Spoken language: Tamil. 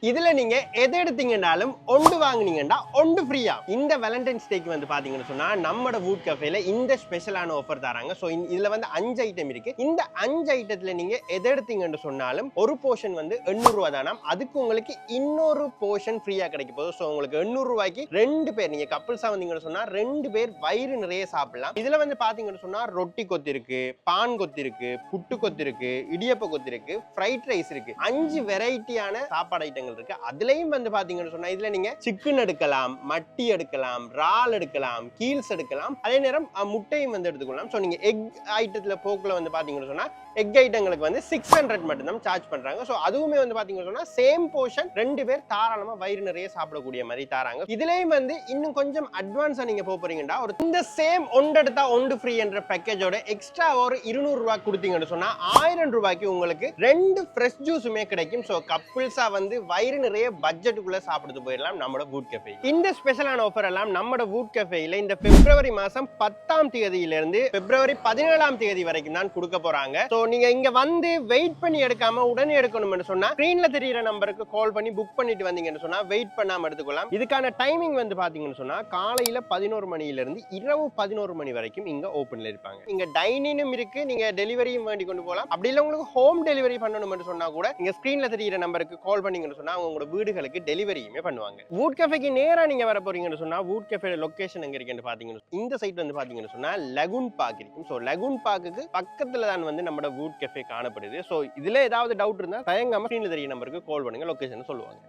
இதுல நீங்க எதை எடுத்தீங்கன்னாலும் ஒன்று வாங்குனீங்கன்னா ஒன்று ஃப்ரீயா. இந்த வேலண்டைன்ஸ் டேக்கு வந்து பாத்தீங்கன்னு சொன்னா நம்மட வூட் கஃபேல இந்த ஸ்பெஷலான ஆஃபர் தராங்க. சோ இதுல வந்து 5 ஐட்டம் இருக்கு. இந்த 5 ஐட்டத்துல நீங்க எதை எடுத்தீங்கன்னு சொன்னாலும் ஒரு போர்ஷன் வந்து 800 ரூபாய் தானாம். அதுக்கு உங்களுக்கு இன்னொரு போர்ஷன் ஃப்ரீயா கிடைக்க போகுது. சோ உங்களுக்கு 800 ரூபாய்க்கு 2 பேர் நீங்க கப்பிள்ஸா வந்தீங்கன்னு சொன்னா 2 பேர் வயிறு நிறைய சாப்பிடலாம். இதுல வந்து பாத்தீங்கன்னு சொன்னா ரொட்டி கொத்து இருக்கு, பான் கொத்து இருக்கு, புட்டு கொத்து இருக்கு, இடியப்ப கொத்து இருக்கு, ஃப்ரைட் ரைஸ் இருக்கு. 5 வெரைட்டியான சாப்பாடு ஐட்டம் இருக்கு. அதுலயும் வந்து பாத்தீங்கன்னு சொன்னா இதுல நீங்க சிக்கன் எடுக்கலாம், மட்டி எடுக்கலாம், இறால் எடுக்கலாம், கீல்ஸ் எடுக்கலாம். அதே நேரம் முட்டையும் வந்து எடுத்துக்கலாம். சோ நீங்க எக் ஐட்டத்துல போக்குல வந்து பாத்தீங்கன்னு சொன்னா எக் ஐட்டங்களுக்கு வந்து 600 மட்டும் தான் சார்ஜ் பண்றாங்க. சோ அதுவுமே வந்து பாத்தீங்கன்னு சொன்னா சேம் போர்ஷன் 2 பேர் தாராளமா வயிறு நிறைய சாப்பிடக்கூடிய மாதிரி தராங்க. இதுலயும் வந்து இன்னும் கொஞ்சம் அட்வான்ஸா நீங்க போறீங்கன்னா ஒரு இந்த சேம் ஒன்று எடுத்தா ஒன்று ஃப்ரீ என்ற பேக்கேஜோட எக்ஸ்ட்ரா ஒரு 200 ரூபாய் கொடுத்தீங்கன்னு சொன்னா 1000 ரூபாய்க்கு உங்களுக்கு 2 ஃப்ரெஷ் ஜூஸுமே கிடைக்கும். சோ கப்பிள்ஸா வந்து வயிறு நிறைய பட்ஜெட்டுக்குள்ள சாப்பிட்டு போயிடலாம் நம்மளோட வூட் கஃபே. இந்த ஸ்பெஷலான ஆஃபர் எல்லாம் நம்மளோட வூட் கஃபேல இந்த பிப்ரவரி மாசம் 10ஆம் தேதியிலிருந்து பிப்ரவரி 17ஆம் தேதி வரைக்கும் தான் கொடுக்க போறாங்க. சோ நீங்க இங்க வந்து வெயிட் பண்ணி எடுக்காம உடனே எடுக்கணும்னு சொன்னா ஸ்கிரீன்ல தெரியுற நம்பருக்கு கால் பண்ணி புக் பண்ணிட்டு வந்தீங்கன்னு சொன்னா வெயிட் பண்ணாம எடுத்துக்கலாம். இதுக்கான டைமிங் வந்து பாத்தீங்கன்னு சொன்னா காலையில 11 மணியில இருந்து இரவு 11 மணி வரைக்கும் இங்க ஓபன்ல இருப்பாங்க. இங்க டைனிங்கும் இருக்கு, நீங்க டெலிவரியும் வேண்டி கொண்டு போகலாம். அப்படி இல்ல உங்களுக்கு ஹோம் டெலிவரி பண்ணணும்னு சொன்னா கூட நீங்க ஸ்கிரீன்ல தெரியுற நம்பருக்கு கால் பண்ணீங்கன்னு சொன்னா உங்களோட வீடுகளுக்கு டெலிவரியுமே பண்ணுவாங்க. வூட் கஃபேக்கு நேரா நீங்க வர போறீங்கன்னு சொன்னா வூட் கஃபே லொகேஷன் எங்க இருக்குன்னு பாத்தீங்கன்னு இந்த சைட் வந்து பாத்தீங்கன்னு சொன்னா லகுன் பார்க் இருக்கும். சோ லகுன் பார்க்குக்கு பக்கத்துல தான் வந்து நம்ம வூட் கஃபே காணப்படுது. சோ இதுல ஏதாவது டவுட் இருந்தா தயங்காம ஸ்கிரீன்ல தெரிய நம்பருக்கு கால் பண்ணுங்க, லொகேஷன் சொல்லுவாங்க.